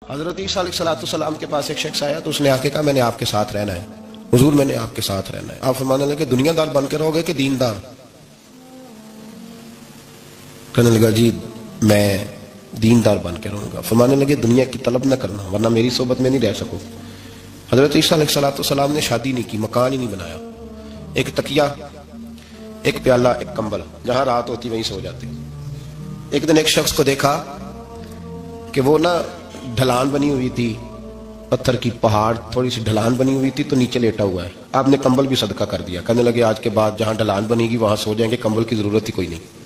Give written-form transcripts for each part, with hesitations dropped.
حضرت عیسیٰ علیہ السلام کے پاس ایک شخص آیا تو اس نے آ کے کہا میں نے آپ کے ساتھ رہنا ہے حضور، میں نے آپ کے ساتھ رہنا ہے۔ آپ فرمانے لگے دنیا دار بن کے رہو گے کہ دیندار؟ کہنے لگا جی میں دیندار بن کے رہوں گا۔ فرمانے لگے دنیا کی طلب نہ کرنا ورنہ میری صحبت میں نہیں رہ سکو۔ حضرت عیسیٰ علیہ السلام نے شادی نہیں کی، مکان ہی نہیں بنایا، ایک تکیہ، ایک پیالہ، ایک کمبل، جہاں رات ہوتی وہیں سو جاتے۔ ایک دن ایک شخص کو دیکھا کہ وہ نا ڈھلان بنی ہوئی تھی، پتھر کی پہاڑ تھوڑی سی ڈھلان بنی ہوئی تھی تو نیچے لیٹا ہوا ہے۔ آپ نے کمبل بھی صدقہ کر دیا، کہنے لگے آج کے بعد جہاں ڈھلان بنے گی وہاں سو جائیں گے، کمبل کی ضرورت ہی کوئی نہیں۔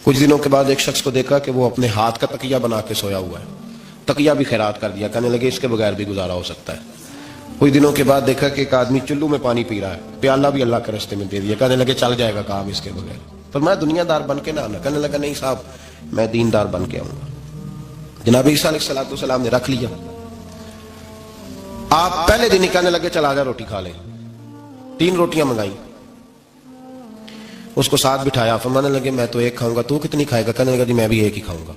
کچھ دنوں کے بعد ایک شخص کو دیکھا کہ وہ اپنے ہاتھ کا تکیہ بنا کے سویا ہوا ہے، تکیہ بھی خیرات کر دیا، کہنے لگے اس کے بغیر بھی گزارا ہو سکتا ہے۔ کچھ دنوں کے بعد دیکھا کہ ایک آدمی چلو میں پانی پی رہا ہے، پیالہ بھی اللہ کے راستے میں دے دیا، کہنے لگے چل جائے گا کام اس کے بغیر۔ پر میں دنیا دار بن کے نہ آنا، کہنے لگا نہیں صاحب میں دیندار بن کے آؤں گا۔ جناب عیسیٰ علیہ السلام نے رکھ لیا۔ آپ پہلے دن ہی کہنے لگے چل آجا روٹی کھا لیں، 3 روٹیاں منگائیں، اس کو ساتھ بٹھایا، فرمانے لگے میں تو ایک کھاؤں گا، تو کتنی کھائے گا؟ کہنے لگا جی میں بھی ایک ہی کھاؤں گا۔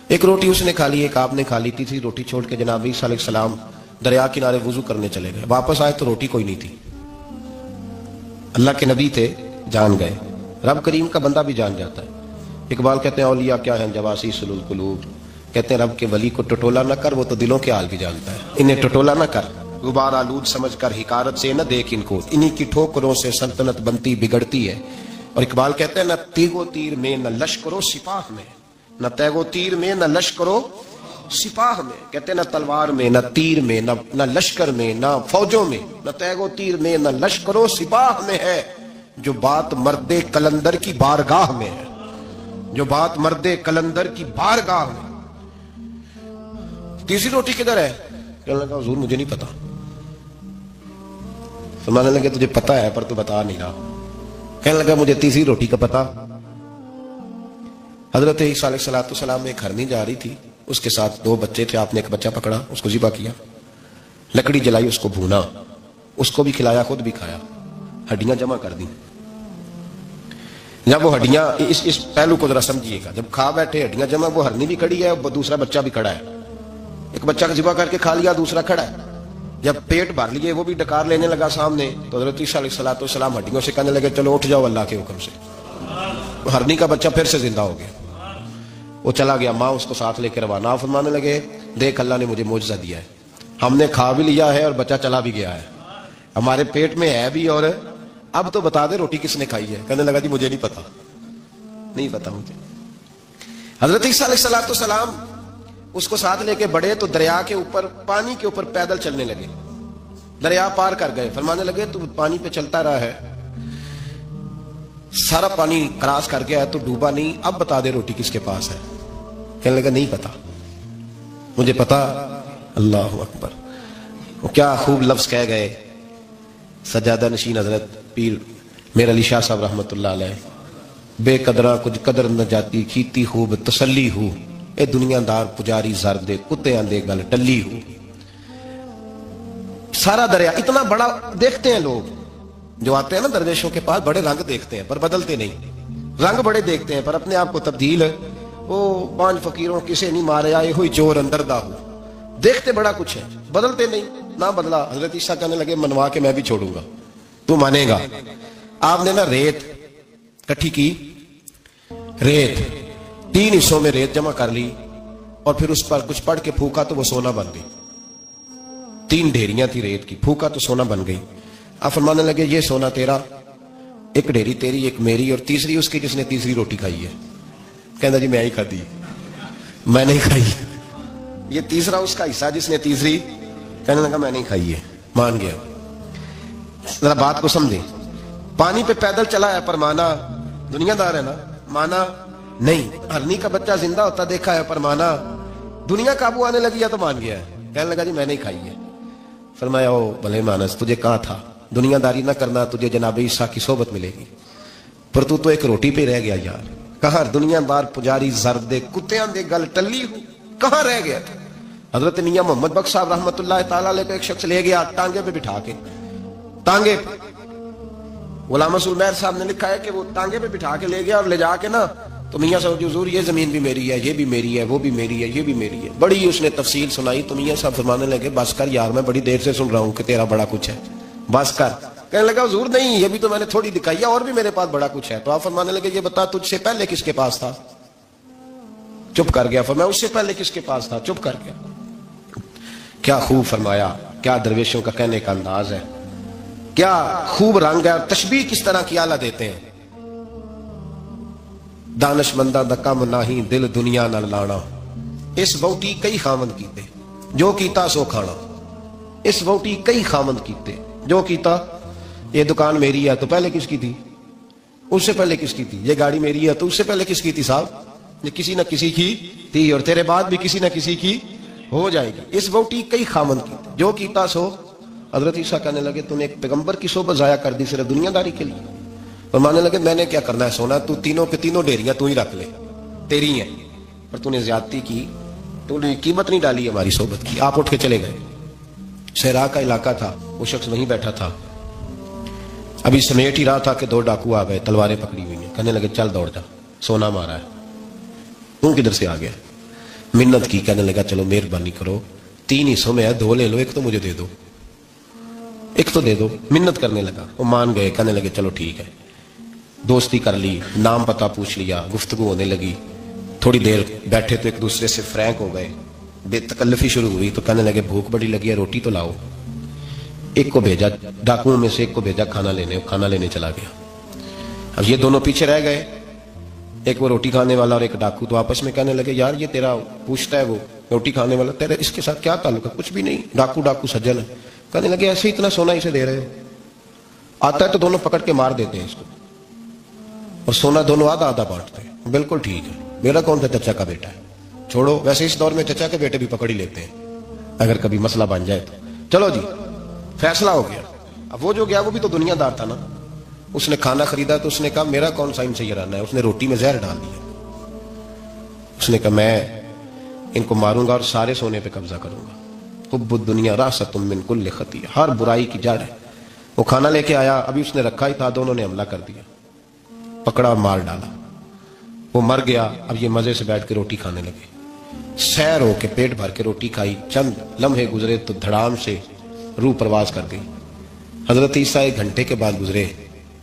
ایک روٹی اس نے کھا لی، ایک آپ نے کھا لی، تیسری روٹی چھوڑ کے جناب عیسیٰ علیہ السلام دریا کنارے وضو کرنے چلے گئے۔ واپس آئے تو روٹی کوئی نہیں تھی۔ اللہ کے نبی تھے، جان گئے، رب کریم کا بندہ بھی جان جاتا ہے۔ اقبال کہتے ہیں اولیاء کیا ہیں جواسیس القلوب، کہتے ہیں رب کے ولی کو ٹٹولا نہ کر، وہ تو دلوں کے حال بھی جانتا ہے۔ انہیں ٹٹولا نہ کر، غبار آلود سمجھ کر حقارت سے نہ دیکھ ان کو، انہی کی ٹھوکروں سے سلطنت بنتی بگڑتی ہے۔ اور اقبال کہتے ہیں نہ تیغ و تیر میں نہ لشکرو سپاہ میں، نہ تیغ و تیر میں نہ لشکرو سپاہ میں، کہتے ہیں نہ تلوار میں نہ تیر میں نہ لشکر میں نہ فوجوں میں، نہ تیغ و تیر میں نہ لشکرو سپاہ میں ہے، جو بات مرد قلندر کی بارگاہ میں ہے، جو بات مرد قلندر کی بارگاہ میں۔ تیسری روٹی کدھر ہے؟ کہنے لگا حضور مجھے نہیں پتا۔ فرمانے لگے تجھے پتا ہے پر تو بتا نہیں رہا۔ کہنے لگا مجھے تیسری روٹی کا پتا۔ حضرت عیسیٰ علیہ السلام ایک ہرنی جا رہی تھی، اس کے ساتھ 2 بچے تھے، آپ نے ایک بچہ پکڑا، اس کو ذبح کیا، لکڑی جلائی، اس کو بھونا، اس کو بھی کھلایا، خود بھی کھایا، ہڈیاں جمع کر دی۔ جب وہ ہڈیاں اس پہلو کو ذرا سمجھیے گا، جب کھا بیٹھے ہڈیاں جمع، وہ ہرنی بھی کھڑی ہے، دوسرا بچہ بھی کھڑا ہے، ایک بچہ کا ذبح کر کے کھا لیا، دوسرا کھڑا ہے۔ جب پیٹ بھر لیے وہ بھی ڈکار لینے لگا سامنے، تو حضرت عیسیٰ علیہ السلام ہڈیوں سے کہنے لگے چلو اٹھ جاؤ اللہ کے حکم سے۔ ہرنی کا بچہ پھر سے زندہ ہو گیا، وہ چلا گیا، ماں اس کو ساتھ لے کے روانہ۔ فرمانے لگے دیکھ اللہ نے مجھے معجزہ دیا ہے، ہم نے کھا بھی لیا ہے اور بچہ چلا بھی گیا ہے، ہمارے پیٹ میں ہے بھی، اور اب تو بتا دے روٹی کس نے کھائی ہے؟ کہنے لگا جی مجھے نہیں پتا، نہیں پتا مجھے۔ حضرت عیسیٰ علیہ السلام اس کو ساتھ لے کے بڑھے تو دریا کے اوپر، پانی کے اوپر پیدل چلنے لگے، دریا پار کر گئے۔ فرمانے لگے تو پانی پہ چلتا رہا ہے، سارا پانی کراس کر گیا ہے تو ڈوبا نہیں، اب بتا دے روٹی کس کے پاس ہے؟ کہنے لگا نہیں پتا مجھے پتا۔ اللہ اکبر، وہ کیا خوب لفظ کہہ گئے سجادہ نشین حضرت پیر میرا علی شاہ صاحب رحمت اللہ علیہ، بے قدرہ کچھ قدر نہ جاتی، کیتی خوب تسلی ہو، اے دنیا دار پجاری زردے کتے آندے گل ٹلی ہو۔ سارا دریا اتنا بڑا دیکھتے ہیں لوگ جو آتے ہیں نا درویشوں کے پاس، بڑے رنگ دیکھتے ہیں پر بدلتے نہیں، رنگ بڑے دیکھتے ہیں پر اپنے آپ کو تبدیل، وہ 5 فقیروں کسے نہیں مارے آئے ہوئی چور اندر دا ہو، دیکھتے بڑا کچھ ہے بدلتے نہیں، نہ بدلا۔ حضرت عیسیٰ کہنے لگے منوا کے میں بھی چھوڑوں گا، تو مانے گا۔ آپ نے نا ریت کٹھی کی، ریت 3 حصوں میں ریت جمع کر لی اور پھر اس پر کچھ پڑھ کے پھونکا تو وہ سونا بن گئی۔ 3 ڈھیریاں تھی ریت کی، پھونکا تو سونا بن گئی۔ آپ فرمانے لگے یہ سونا تیرا، ایک ڈھیری تیری، ایک میری، اور تیسری اس کی جس نے تیسری روٹی کھائی ہے۔ کہنا جی میں ہی کھاتی، میں نہیں کھائی۔ یہ تیسرا اس کا حصہ جس نے تیسری، کہنے لگا میں نہیں کھائی ہے، مان گیا۔ ذرا بات کو سمجھیں، پانی پہ پیدل چلا ہے پر مانا، دنیا دار ہے نا، مانا نہیں۔ ہرنی کا بچہ زندہ ہوتا دیکھا ہے پر مانا، دنیا قابو آنے لگی ہے تو مان گیا ہے۔ کہنے لگا جی میں نہیں کھائی ہے۔ فرمایا او بھلے مانس، تجھے کہا تھا دنیا داری نہ کرنا، تجھے جناب عیسیٰ کی صحبت ملے گی، پر تو ایک روٹی پہ رہ گیا یار۔ کہاں دنیا دار پجاری زردے کتیاں دے گل ٹلی ہو، کہاں رہ گیا تھا؟ حضرت میاں محمد بخش صاحب رحمت اللہ تعالیٰ علیہ کو ایک شخص لے گیا ٹانگے پہ بٹھا کے، ٹانگے غلام رسول مہر صاحب نے لکھا ہے کہ وہ ٹانگے پہ بٹھا کے لے گیا اور لے جا کے نا تو میاں صاحب حضور یہ زمین بھی میری ہے، یہ بھی میری ہے، وہ بھی میری ہے، یہ بھی میری ہے، بڑی اس نے تفصیل سنائی. تو میاں صاحب فرمانے لگے بس کر یار، میں بڑی دیر سے سن رہا ہوں کہ تیرا بڑا کچھ ہے، بس کر. کہنے لگا حضور نہیں، یہ بھی تو میں نے تھوڑی دکھائی ہے، اور بھی میرے پاس بڑا کچھ ہے. تو آپ فرمانے لگے یہ بتا تجھ سے پہلے کس کے پاس تھا؟ چپ کر گیا. فرمایا اس سے پہلے کس کے پاس تھا؟ چپ کر گیا. کیا خوب فرمایا، کیا درویشوں کا کہنے کا انداز ہے، کیا خوب رنگ ہے. تشبیہ کس طرح کی اعلیٰ دیتے ہیں. دانش مندہ دا کم نہیں، دل دنیا نہ لانا، اس ووٹی کئی خامند کیتے، جو کیتا سو کھانا. اس ووٹی کئی خامند کیتے، جو کیتا. یہ دکان میری ہے تو پہلے کس کی تھی؟ اس سے پہلے کس کی تھی. یہ گاڑی میری ہے تو اس سے پہلے کس کی تھی صاحب؟ یہ کسی نہ کسی کی تھی، اور تیرے بعد بھی کسی نہ کسی کی ہو جائے گی. اس ووٹی کئی خامند کیتے، جو کیتا سو. حضرت عیسیٰ کہنے لگے تو نے ایک پیغمبر کی صحبت ضائع کر دی صرف دنیا داری کے لیے. اور ماننے لگے میں نے کیا کرنا ہے سونا، تو تینوں کے تینوں ڈیریاں تو ہی رکھ لے، تیری ہیں. اور تو نے زیادتی کی، تو نے قیمت نہیں ڈالی ہماری صحبت کی. آپ اٹھ کے چلے گئے. صحرا کا علاقہ تھا، وہ شخص وہیں بیٹھا تھا، ابھی سمیٹ ہی رہا تھا کہ دو ڈاکو آ گئے، تلواریں پکڑی ہوئی ہیں. کہنے لگے چل دوڑ جا، سونا مارا ہے. تو کدھر سے آ گیا؟ منت کی. کہنے لگا چلو مہربانی کرو، 3 حصوں میں ہے، 2 لے لو، ایک تو مجھے دے دو، ایک تو دے دو. منت کرنے لگا. وہ مان گئے. کہنے لگے چلو ٹھیک ہے. دوستی کر لی، نام پتہ پوچھ لیا، گفتگو ہونے لگی. تھوڑی دیر بیٹھے تو ایک دوسرے سے فرینک ہو گئے، بے تکلفی شروع ہوئی. تو کہنے لگے بھوک بڑی لگی ہے، روٹی تو لاؤ. ایک کو بھیجا، ڈاکوؤں میں سے ایک کو بھیجا کھانا لینے، کھانا لینے چلا گیا. اب یہ دونوں پیچھے رہ گئے، ایک وہ روٹی کھانے والا اور ایک ڈاکو. تو آپس میں کہنے لگے یار یہ تیرا پوچھتا ہے وہ روٹی کھانے والا، تیرے اس کے ساتھ کیا تعلق ہے؟ کچھ بھی نہیں، ڈاکو سجن ہے. کہنے لگے ایسے ہی اتنا سونا اسے دے رہے ہو، آتا ہے تو دونوں پکڑ کے مار دیتے ہیں اس کو، اور سونا دونوں آدھا آدھا بانٹتے ہیں. بالکل ٹھیک ہے، میرا کون تھا چچا کا بیٹا ہے، چھوڑو. ویسے اس دور میں چچا کے بیٹے بھی پکڑ ہی لیتے ہیں اگر کبھی مسئلہ بن جائے تو. چلو جی فیصلہ ہو گیا. اب وہ جو گیا وہ بھی تو دنیا دار تھا نا. اس نے کھانا خریدا تو اس نے کہا میرا کون سا ان سے یہ رہنا ہے. اس نے روٹی میں زہر ڈال دیا. اس نے کہا میں ان کو ماروں گا اور سارے سونے پہ قبضہ کروں گا. حب الدنیا راست من کل خطیہ، ہر برائی کی جڑ ہے. وہ کھانا لے کے آیا، ابھی اس نے رکھا ہی تھا، دونوں نے حملہ کر دیا، پکڑا اور مار ڈالا. وہ مر گیا. اب یہ مزے سے بیٹھ کے روٹی کھانے لگے، سیر ہو کے پیٹ بھر کے روٹی کھائی. چند لمحے گزرے تو دھڑام سے روح پرواز کر گئی. حضرت عیسیٰ 1 گھنٹے کے بعد گزرے،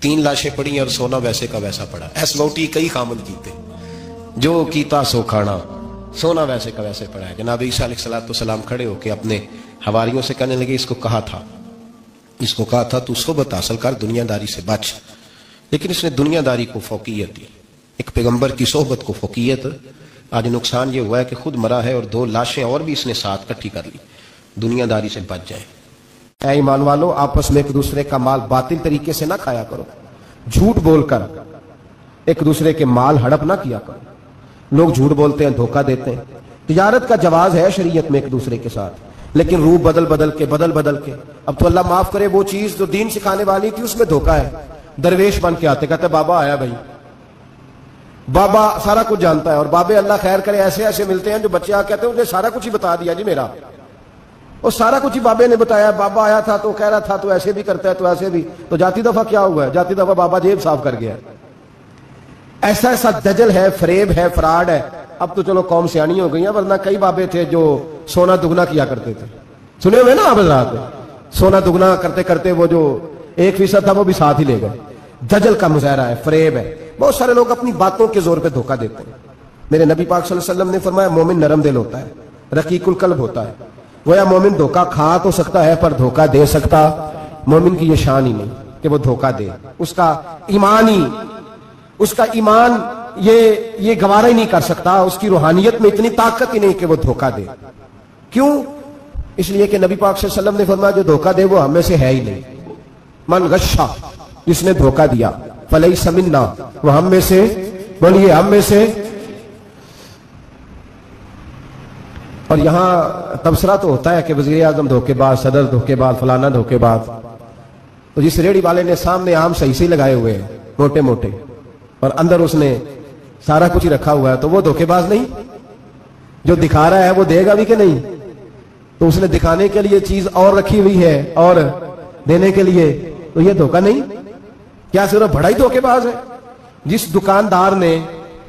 3 لاشیں پڑی اور سونا ویسے کا ویسا پڑا. ایس ووٹی کئی خامند کیتے، جو کیتا سو کھانا، سونا ویسے کا ویسے پڑا ہے. جناب عیسیٰ علیہ السلام کھڑے ہو کے اپنے حواریوں سے کہنے لگے اس کو کہا تھا تو صحبت حاصل کر، دنیا داری سے بچ. لیکن اس نے دنیا داری کو فوقیت دی، ایک پیغمبر کی صحبت کو فوقیت. آج نقصان یہ ہوا ہے کہ خود مرا ہے اور 2 لاشیں اور بھی اس نے ساتھ کٹھی کر لی. دنیا داری سے بچ جائیں. اے ایمان والو، آپس میں ایک دوسرے کا مال باطل طریقے سے نہ کھایا کرو، جھوٹ بول کر ایک دوسرے کے مال ہڑپ نہ کیا کرو. لوگ جھوٹ بولتے ہیں، دھوکہ دیتے ہیں. تجارت کا جواز ہے شریعت میں ایک دوسرے کے ساتھ، لیکن روح بدل کے. اب تو اللہ معاف کرے، وہ چیز جو دین سکھانے والی تھی اس میں دھوکہ ہے. درویش بن کے آتے، کہتے بابا آیا بھائی، بابا سارا کچھ جانتا ہے. اور بابے اللہ خیر کرے ایسے ملتے ہیں جو بچے آ کہتے ہیں انہیں سارا کچھ ہی بتا دیا جی میرا، اور سارا کچھ ہی بابے نے بتایا. بابا آیا تھا تو کہہ رہا تھا تو ایسے بھی کرتا ہے تو ایسے بھی. تو جاتی دفعہ کیا ہوا ہے؟ جاتی دفعہ بابا جیب صاف کر گیا. ایسا دجل ہے، فریب ہے، فراڈ ہے. اب تو چلو قوم سیانی ہو گئی ہیں، ورنہ کئی بابے تھے جو سونا دگنا کیا کرتے تھے. سنے ہوئے نا آپ حضرات؟ سونا دگنا کرتے کرتے وہ جو 1% تھا وہ بھی ساتھ ہی لے گئے. دجل کا مظاہرہ ہے، فریب ہے. بہت سارے لوگ اپنی باتوں کے زور پہ دھوکہ دیتے ہیں. میرے نبی پاک صلی اللہ علیہ وسلم نے فرمایا مومن نرم دل ہوتا ہے، رقیق القلب ہوتا ہے. گویا مومن دھوکہ کھا تو سکتا ہے پر دھوکہ دے سکتا مومن کی یہ شان ہی نہیں کہ وہ دھوکہ دے. اس کا ایمان یہ گوارا ہی نہیں کر سکتا. اس کی روحانیت میں اتنی طاقت ہی نہیں کہ وہ دھوکہ دے. کیوں؟ اس لیے کہ نبی پاک صلی اللہ علیہ وسلم نے فرمایا جو دھوکہ دے وہ ہم میں سے ہے ہی نہیں. من غشا، جس نے دھوکہ دیا، فلیس منا، وہ ہم میں سے، بولیے ہم میں سے. اور یہاں تبصرہ تو ہوتا ہے کہ وزیر اعظم دھوکے باز، صدر دھوکے باز، فلانا دھوکے باز. تو جس ریڑھی والے نے سامنے عام صحیح لگائے ہوئے ہیں موٹے موٹے، اور اندر اس نے سارا کچھ ہی رکھا ہوا ہے، تو وہ دھوکے باز نہیں؟ جو دکھا رہا ہے وہ دے گا بھی کہ نہیں؟ تو اس نے دکھانے کے لیے چیز اور رکھی ہوئی ہے اور دینے کے لیے، تو یہ دھوکہ نہیں؟ کیا صرف بڑا ہی دھوکے باز ہے؟ جس دکاندار نے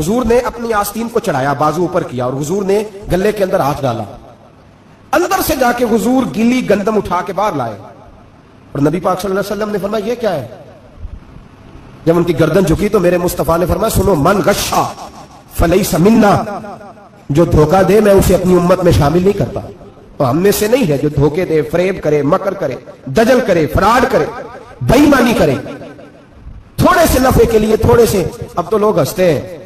حضور نے اپنی آستین کو چڑھایا، بازو اوپر کیا، اور حضور نے گلے کے اندر ہاتھ ڈالا، اندر سے جا کے حضور گیلی گندم اٹھا کے باہر لائے، اور نبی پاک صلی اللہ علیہ وسلم نے فرمایا یہ کیا ہے؟ جب ان کی گردن جھکی تو میرے مصطفیٰ نے فرمایا سنو، من غشا فلیس منا، جو دھوکہ دے میں اسے اپنی امت میں شامل نہیں کرتا، اور ہم میں سے نہیں ہے جو دھوکے دے، فریب کرے، مکر کرے، دجل کرے، فراڈ کرے، بے ایمانی کرے، تھوڑے سے نفع کے لیے، تھوڑے سے۔ اب تو لوگ ہنستے ہیں،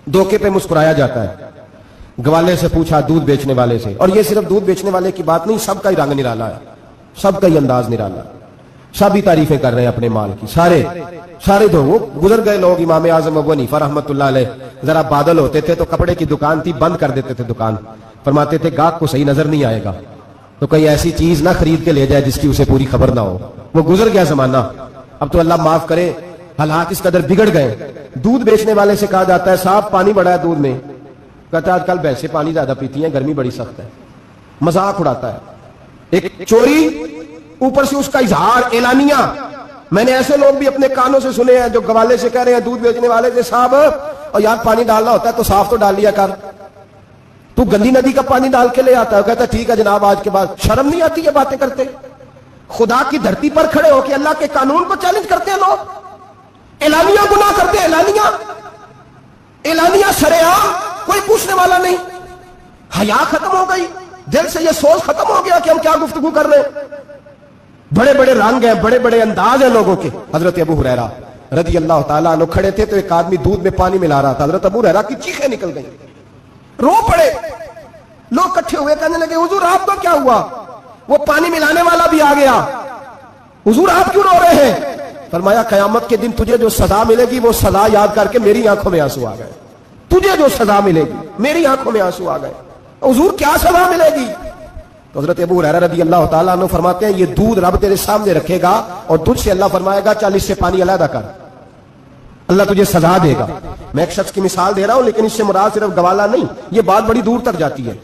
دھوکے پہ مسکرایا جاتا ہے۔ گوالے سے پوچھا، دودھ بیچنے والے سے، اور یہ صرف دودھ بیچنے والے کی بات نہیں، سب کا ہی رنگ نرالا ہے، سب کا ہی انداز نرالا، سب ہی تعریفیں کر رہے ہیں اپنے مال کی، سارے دو۔ وہ گزر گئے لوگ، امام اعظم ابو حنیفہ رحمۃ اللہ علیہ، ذرا بادل ہوتے تھے تو کپڑے کی دکان تھی، بند کر دیتے تھے دکان، فرماتے تھے گاہک کو صحیح نظر نہیں آئے گا تو کہیں ایسی چیز نہ خرید کے لے جائے جس کی اسے پوری خبر نہ ہو۔ وہ گزر گیا زمانہ، اب تو اللہ معاف کرے حالات اس قدر بگڑ گئے۔ دودھ بیچنے والے سے کہا جاتا ہے صاحب پانی بڑا ہے دودھ میں، کہتا ہے آج کل بھینسیں پانی زیادہ پیتی ہیں، گرمی بڑی سخت ہے، مذاق اڑاتا ہے۔ ایک چوری، اوپر سے اس کا اظہار اعلانیہ۔ میں نے ایسے لوگ بھی اپنے کانوں سے سنے ہیں جو گوالے سے کہہ رہے ہیں، دودھ بیچنے والے سے، صاحب اور یار پانی ڈالنا ہوتا ہے تو صاف تو ڈال لیا کر، تو گندی ندی کا پانی ڈال کے لے آتا ہے۔ کہتا ہے ٹھیک ہے جناب، آج کے بعد شرم نہیں آتی یہ باتیں کرتے؟ خدا کی دھرتی پر کھڑے ہو کے اللہ کے قانون کو چیلنج کرتے ہیں لوگ، اعلانیہ گناہ کرتے ہیں، اعلانیہ سرعام، کوئی پوچھنے والا نہیں۔ حیا ختم ہو گئی، دل سے یہ سوچ ختم ہو گیا کہ ہم کیا گفتگو کر رہے ہیں۔ بڑے بڑے رنگ ہیں، بڑے بڑے انداز ہیں لوگوں کے۔ حضرت ابو ہریرہ رضی اللہ تعالیٰ عنہ کھڑے تھے تو ایک آدمی دودھ میں پانی ملا رہا تھا، حضرت ابو ہریرہ کی چیخیں نکل گئی، رو پڑے۔ لوگ اکٹھے ہوئے کہنے لگے حضور آپ کو کیا ہوا؟ وہ پانی ملانے والا بھی آ گیا، حضور آپ کیوں رو رہے ہیں؟ فرمایا قیامت کے دن تجھے جو سزا ملے گی وہ سزا یاد کر کے میری آنکھوں میں آنسو آ گئے، تجھے جو سزا ملے گی میری آنکھوں میں آنسو آ گئے۔ حضور کیا سزا ملے گی؟ تو حضرت ابو ہریرہ رضی اللہ تعالیٰ عنہ فرماتے ہیں یہ دودھ رب تیرے سامنے رکھے گا اور تجھ سے اللہ فرمائے گا چل اس سے پانی علیحدہ کر، اللہ تجھے سزا دے گا۔ میں ایک شخص کی مثال دے رہا ہوں، لیکن اس سے مراد صرف گوالہ نہیں، یہ بات بڑی دور تک جاتی ہے،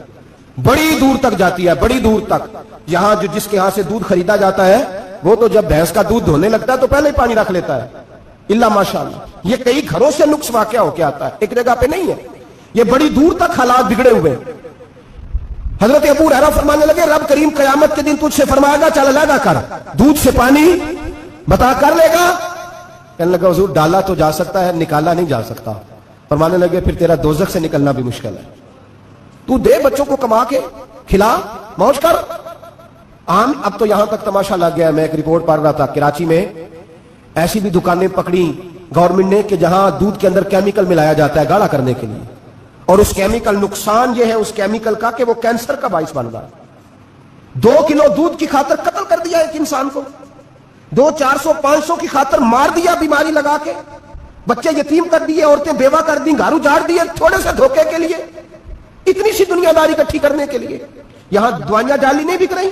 بڑی دور تک جاتی ہے، بڑی دور تک۔ یہاں جو جس کے ہاں سے دودھ خریدا جاتا ہے وہ تو جب بھینس کا دودھ دھونے لگتا ہے تو پہلے ہی پانی رکھ لیتا ہے، اللہ ماشاءاللہ۔ یہ کئی گھروں سے نقص واقعہ ہو کے آتا ہے، ایک جگہ پہ نہیں ہے، یہ بڑی دور تک حالات بگڑے ہوئے۔ حضرت ابو ہریرہ فرمانے لگے رب کریم قیامت کے دن تجھ سے فرمائے گا چل علیحدہ کر، دودھ سے پانی بتا کر لے گا؟ کہنے لگا حضور ڈالا تو جا سکتا ہے، نکالا نہیں جا سکتا۔ فرمانے لگے پھر تیرا دوزخ سے نکلنا بھی مشکل ہے، تو دے بچوں کو کما کے کھلا، موج کر۔ اب تو یہاں تک تماشا لگ گیا، میں ایک رپورٹ پڑھ رہا تھا کراچی میں ایسی بھی دکانیں پکڑی گورنمنٹ نے کہ جہاں دودھ کے اندر کیمیکل ملایا جاتا ہے گاڑھا کرنے کے لیے، اور اس کیمیکل نقصان یہ ہے اس کیمیکل کا کہ وہ کینسر کا باعث بن رہا ہے۔ 2 کلو دودھ کی خاطر قتل کر دیا ایک انسان کو، 200 400 500 کی خاطر مار دیا بیماری لگا کے، بچے یتیم کر دیے، عورتیں بیوہ کر دی، گھر اجاڑ دیے تھوڑے سے دھوکے کے لیے، اتنی سی دنیا داری اکٹھی کرنے کے لیے۔ یہاں دوائیاں جعلی نہیں بک رہی،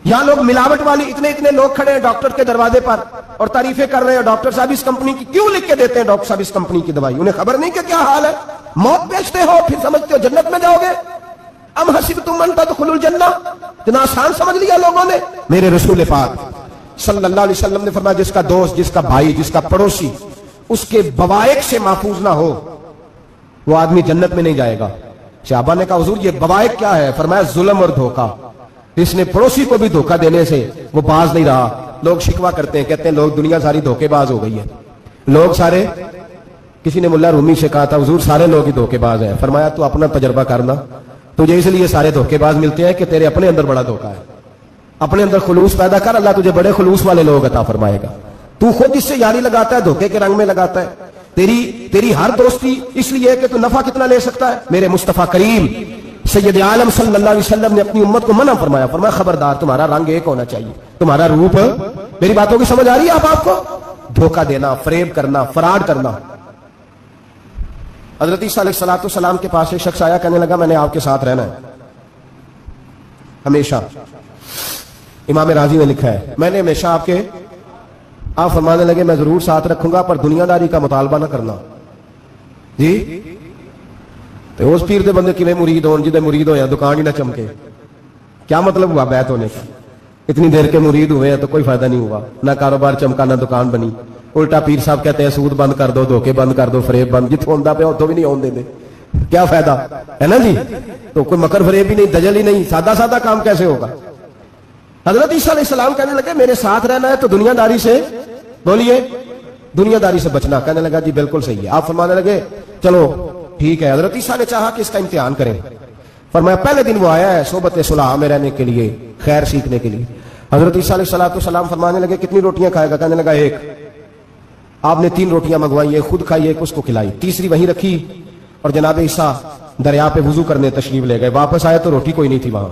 یہاں لوگ ملاوٹ والی، اتنے لوگ کھڑے ہیں ڈاکٹر کے دروازے پر اور تعریفیں کر رہے ہیں ڈاکٹر صاحب اس کمپنی کی کیوں لکھ کے دیتے ہیں، ڈاکٹر صاحب اس کمپنی کی دوائی، انہیں خبر نہیں کہ کیا حال ہے۔ موت بیچتے ہو پھر سمجھتے ہو جنت میں جاؤ گے، ام حسبتم ان تدخلوا الجنہ، اتنا آسان سمجھ لیا لوگوں نے۔ میرے رسول پاک صلی اللہ علیہ وسلم نے فرمایا جس کا دوست، جس کا بھائی، جس کا پڑوسی اس کے بوائق سے محفوظ نہ ہو وہ آدمی جنت میں نہیں جائے گا۔ صحابہ نے کہا حضور یہ بوائق کیا ہے؟ فرمایا ظلم اور دھوکہ، اس نے پڑوسی کو بھی دھوکہ دینے سے وہ باز نہیں رہا۔ لوگ شکوہ کرتے ہیں، کہتے ہیں لوگ دنیا ساری دھوکے باز ہو گئی ہے، لوگ سارے، کسی نے ملا رومی سے کہا تھا حضور سارے لوگ ہی دھوکے باز ہیں، فرمایا تو اپنا تجربہ کرنا، تجھے اس لیے سارے دھوکے باز ملتے ہیں کہ تیرے اپنے اندر بڑا دھوکہ ہے، اپنے اندر خلوص پیدا کر، اللہ تجھے بڑے خلوص والے لوگ عطا فرمائے گا۔ تو خود اس سے یاری لگاتا ہے، دھوکے کے رنگ میں لگاتا ہے، تیری ہر دوستی اس لیے کہ تو نفع کتنا لے سکتا ہے۔ میرے مصطفیٰ کریم سید عالم صلی اللہ علیہ وسلم نے اپنی امت کو منع فرمایا، فرمایا خبردار تمہارا رنگ ایک ہونا چاہیے، تمہارا روپ، میری باتوں کی سمجھ آ رہی ہے آپ کو؟ دھوکہ دینا، فریب کرنا، فراڈ کرنا۔ حضرت عیسیٰ علیہ السلام کے پاس ایک شخص آیا، کہنے لگا میں نے آپ کے ساتھ رہنا ہے ہمیشہ، امام راضی نے لکھا ہے میں نے ہمیشہ آپ فرمانے لگے میں ضرور ساتھ رکھوں گا پر دنیا داری کا مطالبہ نہ کرنا۔ جی تو اس پیر دے بندے کی مرید ہون جدے مرید ہوئے دکان ہی نہ چمکے، کیا مطلب ہوا بیعت ہونے کا؟ اتنی دیر کے مرید ہوئے ہیں تو کوئی فائدہ نہیں ہوا، نہ کاروبار چمکا نہ دکان بنی، الٹا پیر صاحب کہتے ہیں سود بند کر دو, دھوکے بند کر دو, فریب بند, جتوں آندا پیا اتوں بھی نہیں آن دے, کیا فائدہ ہے نا جی. تو کوئی مکر فریب ہی نہیں, دجل ہی نہیں, سادہ سادہ کام کیسے ہوگا. حضرت عیسیٰ علیہ السلام کہنے لگے میرے ساتھ رہنا ہے تو دنیا داری سے, بولیے, دنیا داری سے بچنا. کہنے لگا جی بالکل صحیح ہے. آپ فرمانے لگے چلو ٹھیک ہے. حضرت عیسیٰ نے چاہا کہ اس کا امتحان کریں. فرمایا پہلے دن وہ آیا ہے صحبت صلح میں رہنے کے لیے, خیر سیکھنے کے لیے. حضرت عیسیٰ علیہ السلام فرمانے لگے کتنی روٹیاں کھائے گا. کہنے لگا ایک. آپ نے 3 روٹیاں منگوائی, ایک خود کھائی, ایک اس کو کھلائی, تیسری وہیں رکھی اور جناب عیسیٰ دریا پہ وضو کرنے تشریف لے گئے. واپس آئے تو روٹی کوئی نہیں تھی وہاں.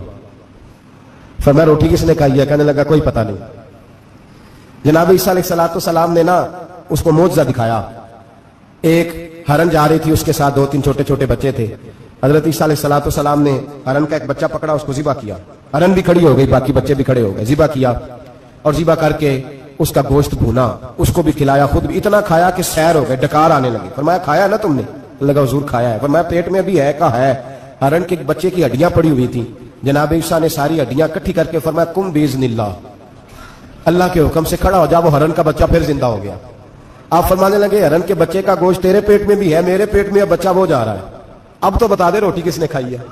فرمایا روٹی کس نے کھائی ہے. کہنے لگا کوئی پتہ نہیں. جناب عیسیٰ علیہ السلام نے نا اس کو معجزہ دکھایا. ایک ہرن جا رہی تھی, اس کے ساتھ 2-3 چھوٹے چھوٹے بچے تھے. حضرت عیسیٰ علیہ السلام نے ہرن کا ایک بچہ پکڑا, اس کو ذبح کیا. ہرن بھی کھڑی ہو گئی, باقی بچے بھی کھڑے ہو گئے. ذبح کیا اور ذبح کر کے اس کا گوشت بھونا, اس کو بھی کھلایا, خود بھی اتنا کھایا کہ سیر ہو گئے, ڈکار آنے لگے. فرمایا کھایا نا تم نے. لگا حضور کھایا ہے. فرمایا پیٹ میں ابھی ہے. کہا ہے. ہرن کے بچے کی ہڈیاں پڑی ہوئی تھی. جناب عیسیٰ نے ساری ہڈیاں اکٹھی کر کے فرمایا کم باذن اللہ, اللہ کے حکم سے کھڑا ہو جا. وہ ہرن کا بچہ پھر زندہ ہو گیا. آپ فرمانے لگے ہرن کے بچے کا گوشت تیرے پیٹ میں بھی ہے, میرے پیٹ میں بچہ وہ جا رہا ہے. اب تو بتا دے روٹی کس نے کھائی ہے,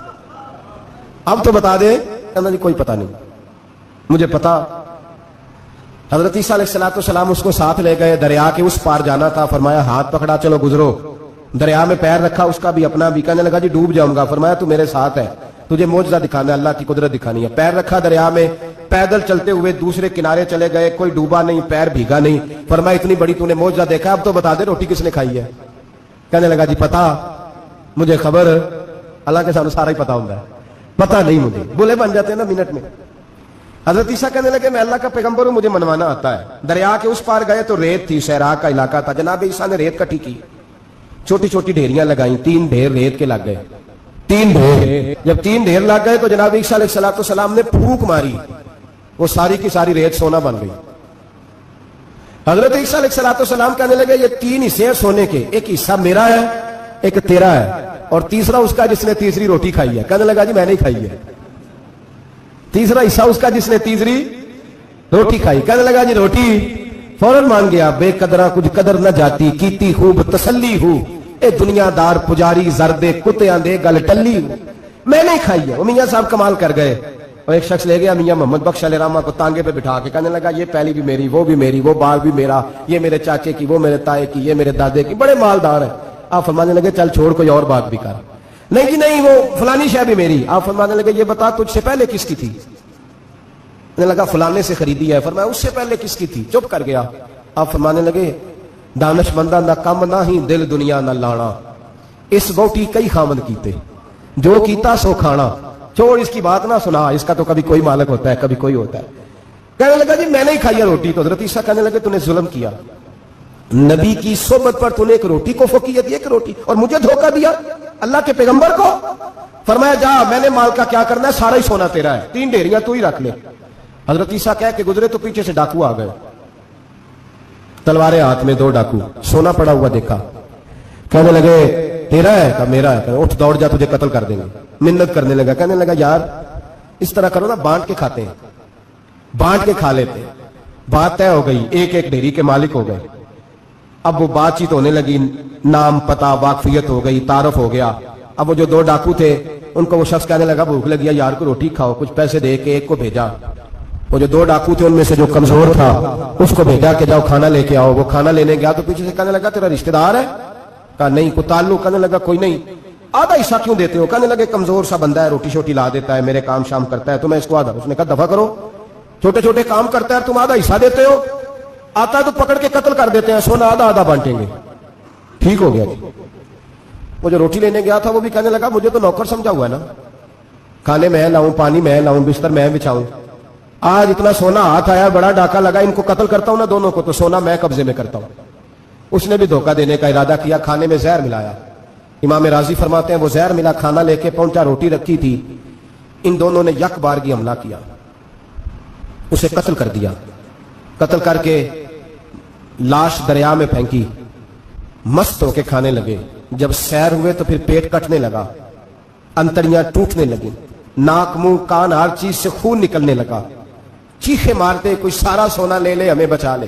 اب تو بتا دے. کہنا جی کوئی پتہ نہیں, مجھے پتا. حضرت عیسیٰ علیہ السلام اس کو ساتھ لے گئے, دریا کے اس پار جانا تھا. فرمایا ہاتھ پکڑا چلو گزرو. دریا میں پیر رکھا, اس کا بھی اپنا بھی. کہنے لگا جی ڈوب جاؤں گا. فرمایا تو میرے ساتھ ہے, تجھے معجزہ دکھانا ہے, اللہ کی قدرت دکھانی ہے. پیر رکھا دریا میں, پیدل چلتے ہوئے دوسرے کنارے چلے گئے. کوئی ڈوبا نہیں, پیر بھیگا نہیں. فرمایا اتنی بڑی تو نے معجزہ دیکھا, اب تو بتا دے روٹی کس نے کھائی ہے. کہنے لگا جی پتا, مجھے خبر, اللہ کے سامنے سارا ہی پتا ہوتا ہے, پتا نہیں مجھے. بولے بن جاتے ہیں نا منٹ میں. حضرت عیسیٰ کہنے لگے میں اللہ کا پیغمبر ہوں, مجھے منوانا آتا ہے. دریا کے اس پار گئے تو ریت تھی, صحرا کا علاقہ تھا. جناب عیسیٰ نے ریت کٹھی کی, چھوٹی چھوٹی ڈھیریاں لگائیں. 3 ڈھیر ریت کے لگ گئے. 3 ڈھیر, جب 3 ڈھیر لگ گئے تو جناب عیسیٰ علیہ السلام نے پھونک ماری, وہ ساری کی ساری ریت سونا بن گئی. حضرت عیسیٰ علیہ السلام کہنے لگے یہ 3 حصے ہیں سونے کے, ایک حصہ میرا ہے, ایک تیرا ہے, اور تیسرا اس کا جس نے تیسری روٹی کھائی ہے. کہنے لگا جی میں نہیں کھائی ہے. تیسرا حصہ اس کا جس نے تیسری روٹی کھائی. کہنے لگا جی روٹی. فوراً مان گیا, بے قدرہ کچھ قدر نہ جاتی, کیتی خوب تسلی ہو, اے دنیا دار پجاری زردے کتیاں دے گل ٹلی ہو, میں نہیں کھائی ہے. وہ میاں صاحب کمال کر گئے, اور ایک شخص لے گیا میاں محمد بخش علیہ رحمہ کو تانگے پہ بٹھا کے. کہنے لگا یہ پہلی بھی میری, وہ بھی میری, وہ بال بھی میرا, یہ میرے چاچے کی, وہ میرے تائے کی, یہ میرے دادے کی, بڑے مالدار ہیں. آپ فرمانے لگے چل چھوڑ کوئی اور بات بھی کر. نہیں جی نہیں, وہ فلانی شے بھی میری. آپ فرمانے لگے یہ بتا تجھ سے پہلے کس کی تھی. کہنے لگا فلانے سے خریدی ہے. فرمایا اس سے پہلے کس کی تھی. چپ کر گیا. آپ فرمانے لگے دانش مندہ نہ کم نہ ہی دل دنیا نہ لانا, اس بوٹی کئی خامن کیتے, جو کیتا سو کھانا. چھوڑ اس کی بات نہ سنا, اس کا تو کبھی کوئی مالک ہوتا ہے کبھی کوئی ہوتا ہے. کہنے لگا جی میں نہیں کھائی ہے روٹی. تو حضرت عیسیٰ کہنے لگے تو نے ظلم کیا, نبی کی صحبت پر تو نے ایک روٹی کو فوقیت دی, ایک روٹی, اور مجھے دھوکہ دیا اللہ کے پیغمبر کو. فرمایا جا, میں نے مال کا کیا کرنا ہے, سارا ہی سونا تیرا ہے, 3 ڈھیریاں تو ہی رکھ لے. حضرت عیسیٰ کہہ کے گزرے تو پیچھے سے ڈاکو آ گئے, تلواریں ہاتھ میں, 2 ڈاکو, سونا پڑا ہوا دیکھا. کہنے لگے تیرا ہے. کہا میرا ہے. اٹھ دوڑ جا, تجھے قتل کر دیں گے. منت کرنے لگا. کہنے لگا یار اس طرح کرو نا, بانٹ کے کھاتے ہیں, بانٹ کے کھا لیتے ہیں. بات طے ہو گئی, ایک ایک ڈھیری کے مالک ہو گئے. اب وہ بات چیت ہونے لگی, نام پتہ واقفیت ہو گئی, تعارف ہو گیا. اب وہ جو 2 ڈاکو تھے ان کو وہ شخص کہنے لگا بھوک لگی ہے یار کو روٹی کھاؤ, کچھ پیسے دے کے ایک کو بھیجا. وہ جو 2 ڈاکو تھے ان میں سے جو کمزور تھا اس کو بھیجا کہ جاؤ کھانا لے کے آؤ. وہ کھانا لینے گیا تو پیچھے سے کہنے لگا تیرا رشتہ دار ہے. کہا نہیں. کوئی تعلق. کہنے لگا کوئی نہیں. آدھا حصہ کیوں دیتے ہو. کہنے لگے کمزور سا بندہ ہے, روٹی شوٹی لا دیتا ہے, میرے کام شام کرتا ہے, تو میں اس کو آدھا. اس نے کہا دفع کرو, چھوٹے چھوٹے کام کرتا ہے, تم آدھا حصہ دیتے ہو, آتا ہے تو پکڑ کے قتل کر دیتے ہیں, سونا آدھا آدھا بانٹیں گے. ٹھیک ہو گیا جی. وہ جو روٹی لینے گیا تھا وہ بھی کہنے لگا مجھے تو نوکر سمجھا ہوا ہے نا, کھانے میں لاؤں, پانی میں لاؤں, بستر میں بچھاؤں. آج اتنا سونا ہاتھ آیا, بڑا ڈاکہ لگا, ان کو قتل کرتا ہوں نا دونوں کو, تو سونا میں قبضے میں کرتا ہوں. اس نے بھی دھوکہ دینے کا ارادہ کیا, کھانے میں زہر ملایا. امام راضی فرماتے ہیں وہ زہر ملا, کھانا لے کے پہنچا, روٹی رکھی تھی, ان دونوں نے یک بارگی حملہ کیا, اسے قتل کر دیا. قتل کر کے لاش دریا میں پھینکی, مست ہو کے کھانے لگے. جب سیر ہوئے تو پھر پیٹ کٹنے لگا, انتڑیاں ٹوٹنے لگی, ناک منہ کان ہر چیز سے خون نکلنے لگا. چیخے مارتے کوئی سارا سونا لے لے ہمیں بچا لے.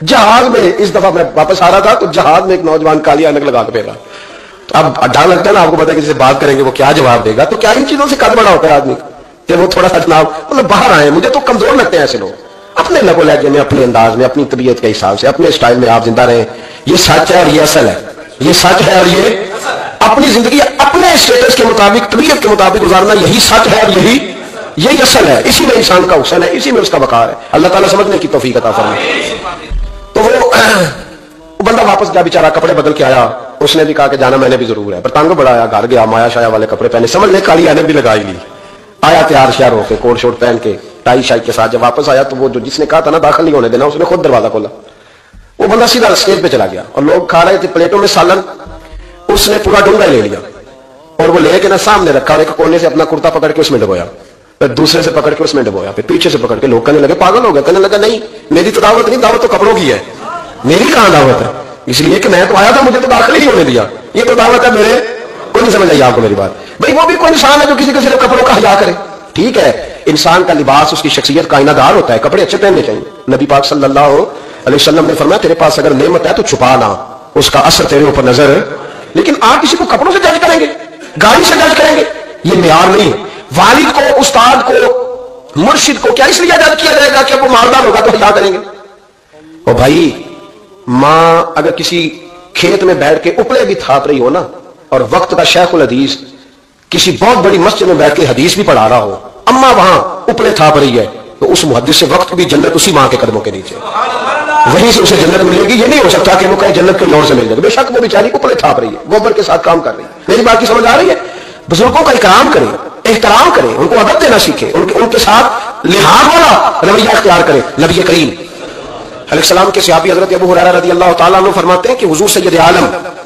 جہاز میں اس دفعہ میں واپس آ رہا تھا تو جہاز میں ایک نوجوان کالی اینک لگا کے پھیرا. تو اب ڈر لگتا ہے نا آپ کو پتا ہے کسی سے بات کریں گے وہ کیا جواب دے گا, تو کیا ان چیزوں سے قد بڑا ہوتا ہے آدمی کہ وہ تھوڑا سا جناب مطلب باہر آئے. مجھے تو کمزور لگتے ہیں ایسے لوگ, اپنے لگو لہجے میں, اپنے انداز میں, اپنی طبیعت کے حساب سے, اپنے سٹائل میں آپ زندہ رہیں. یہ سچ ہے اور یہ اصل ہے, یہ سچ ہے اور یہ اپنی زندگی اپنے اسٹیٹس کے مطابق, طبیعت کے مطابق گزارنا, یہی سچ ہے اور یہی اصل ہے. اسی میں انسان کا حسن ہے, اسی میں اس کا وقار ہے. اللہ تعالیٰ سمجھنے کی توفیق عطا فرمائے. تو وہ بندہ واپس گیا بیچارہ, کپڑے بدل کے آیا. اس نے بھی کہا کہ جانا میں نے بھی ضرور ہے, پر تنگ بڑا آیا, گھر گیا, مایا شایا والے کپڑے پہنے, سمجھ لے کالی اینک بھی لگائی لی, آیا تیار شیار ہو کے کوٹ شوٹ پہن کے ٹائی شائی کے ساتھ. جب واپس آیا تو وہ جو جس نے کہا تھا نا داخل نہیں ہونے دینا, اس نے خود دروازہ کھولا. وہ بندہ سیدھا اسٹیج پہ چلا گیا اور لوگ کھا رہے تھے پلیٹوں میں سالن. اس نے پورا ڈونگا لے لیا اور وہ لے کے نا سامنے رکھا اور ایک کونے سے اپنا کرتا پکڑ کے اس میں ڈبویا, پھر دوسرے سے پکڑ کے اس میں ڈبویا, پھر پیچھے سے پکڑ کے. لوگ کہنے لگے پاگل ہو گئے, کہنے لگا نہیں میری تو دعوت نہیں, دعوت تو کپڑوں کی ہے, میری کہاں دعوت ہے, اس لیے کہ میں تو آیا تھا, مجھے تو داخل ہی ہونے دیا, یہ تو دعوت ہے میرے. کوئی نہیں سمجھ آئی آپ کو میری بات بھائی. وہ بھی کوئی انسان ہے جو کسی کے صرف کپڑوں کا حیا کرے. ٹھیک ہے, انسان کا لباس اس کی شخصیت کا آئینہ دار ہوتا ہے, کپڑے اچھے پہننے چاہیے. نبی پاک صلی اللہ علیہ وسلم نے فرمایا تیرے پاس اگر نعمت ہے تو چھپا نہ, اس کا اثر تیرے اوپر نظر. لیکن آپ کسی کو کپڑوں سے جج کریں گے, گاڑی سے جج کریں گے, یہ معیار نہیں. والد کو, استاد کو, مرشد کو کیا اس لیے جج کیا جائے گا کہ وہ مالدار ہوگا تو کیا کریں گے؟ او بھائی, ماں اگر کسی کھیت میں بیٹھ کے اپڑے بھی تھاپ رہی ہو نا, اور وقت کا شیخ الحدیث کسی بہت بڑی مسجد میں بیٹھ کے حدیث بھی پڑھا رہا ہو, اما وہاں اپڑے تھاپ رہی ہے, تو اس محدث سے وقت بھی جنت اسی ماں کے قدموں کے نیچے, وہیں سے اسے جنت ملے گی. یہ نہیں ہو سکتا کہ وہ کہیں جنت کے نور سے مل جائے. بے شک وہ بیچاری اپڑے تھاپ رہی ہے, گوبر کے ساتھ کام کر رہی ہے. میری بات کی سمجھ آ رہی ہے؟ بزرگوں کا اکرام کریں, احترام کریں, ان کو ادب دینا سیکھیں, ان کے ساتھ لحاظ والا رویہ اختیار کریں. نبی کریم علیہ السلام کے صحابی حضرت ابو ہریرہ رضی اللہ تعالیٰ عنہ فرماتے ہیں کہ حضور سید عالم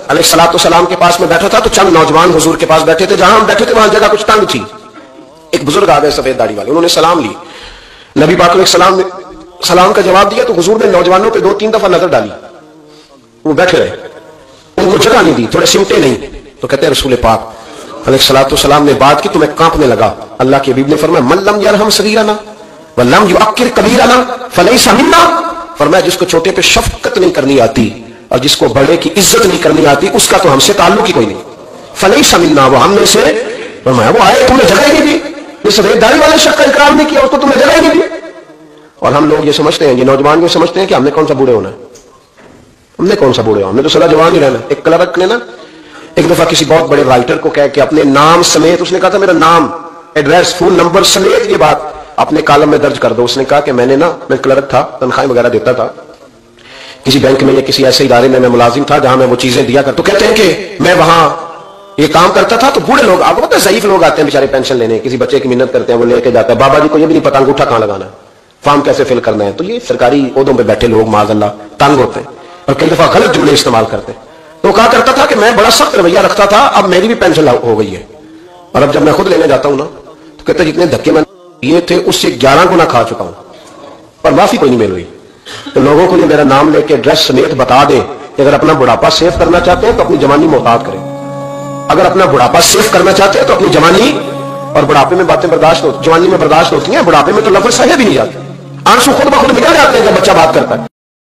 علیہ السلام کے پاس میں بیٹھا تھا, تو چند نوجوان حضور کے پاس بیٹھے تھے. جہاں ہم بیٹھے تھے وہاں جگہ کچھ تنگ تھی. ایک بزرگ آ گئے سفید داڑھی والے, انہوں نے سلام لی. نبی پاک علیہ سلام کا جواب دیا تو حضور نے نوجوانوں پہ 2-3 دفعہ نظر ڈالی. وہ بیٹھے رہے, ان کو جگہ نہیں دی, تھوڑے سمٹے نہیں. تو کہتے ہیں رسول پاک علیہ السلام نے بات کی تو میں کانپنے لگا. اللہ کے حبیب نے فرمایا من لم یرحم صغیرنا ولم یعکر کبیرنا فلیس منا. فرمایا جس کو چھوٹے پہ شفقت نہیں کرنی آتی اور جس کو بڑے کی عزت نہیں کرنی آتی, اس کا تو ہم سے تعلق ہی کوئی نہیں. فلیس منا, وہ ہم میں سے. فرمایا وہ آئے تم نے جگہ ہی نہیں دی, اس سفید داڑھی والے شخص کا اکرام نہیں کیا, اس کو تم نے جگہ ہی نہیں دی. اور ہم لوگ یہ سمجھتے ہیں, یہ نوجوان یہ سمجھتے ہیں کہ ہم نے کون سا بوڑھے ہونا ہے, ہم نے کون سا بوڑھے ہونا, ہم نے تو سدا جوان ہی رہنا. ایک کلرک نے نا ایک دفعہ کسی بہت بڑے رائٹر کو کہہ کے اپنے نام سمیت, اس نے کہا تھا میرا نام, ایڈریس, فون نمبر سمیت یہ بات اپنے کالم میں درج کر دو. اس نے کہا کہ میں کلرک تھا, تنخواہیں وغیرہ دیتا تھا کسی بینک میں یا کسی ایسے ادارے میں ملازم تھا جہاں میں وہ چیزیں دیا کرتا. تو کہتے ہیں کہ میں وہاں یہ کام کرتا تھا. تو بوڑھے لوگ, آپ کو پتہ ہے ضعیف لوگ آتے ہیں بیچارے پینشن لینے, کسی بچے کی محنت کرتے ہیں, وہ لے کے جاتا ہے. بابا جی کو یہ بھی نہیں پتا انگوٹھا کہاں لگانا ہے, فارم کیسے فل کرنا ہے. تو یہ سرکاری عہدوں پہ بیٹھے لوگ معاذ اللہ تنگ ہوتے ہیں اور کئی دفعہ غلط جملے استعمال کرتے ہیں. تو کہا کرتا تھا کہ میں بڑا سخت رویہ رکھتا تھا, اب میری بھی پینشن ہو گئی ہے, اور اب جب میں خود لینے جاتا ہوں نا تو کہتے جتنے دھکے میں دیے تھے اس سے 11 گنا کھا چکا ہوں, پر معافی کوئی نہیں مل رہی. تو لوگوں کو یہ میرا نام لے کے ایڈریس سمیت بتا دیں کہ اگر اپنا بڑھاپا سیف کرنا چاہتے ہیں تو اپنی جوانی محتاط کریں. اگر اپنا بڑھاپا سیف کرنا چاہتے ہیں تو اپنی جوانی, اور بڑھاپے میں باتیں برداشت جوانی میں برداشت ہوتی ہیں, بڑھاپے میں تو لفظ صحیح بھی نہیں جاتے, آنسو خود بخود نکل جاتے ہیں جب بچہ بات کرتا ہے.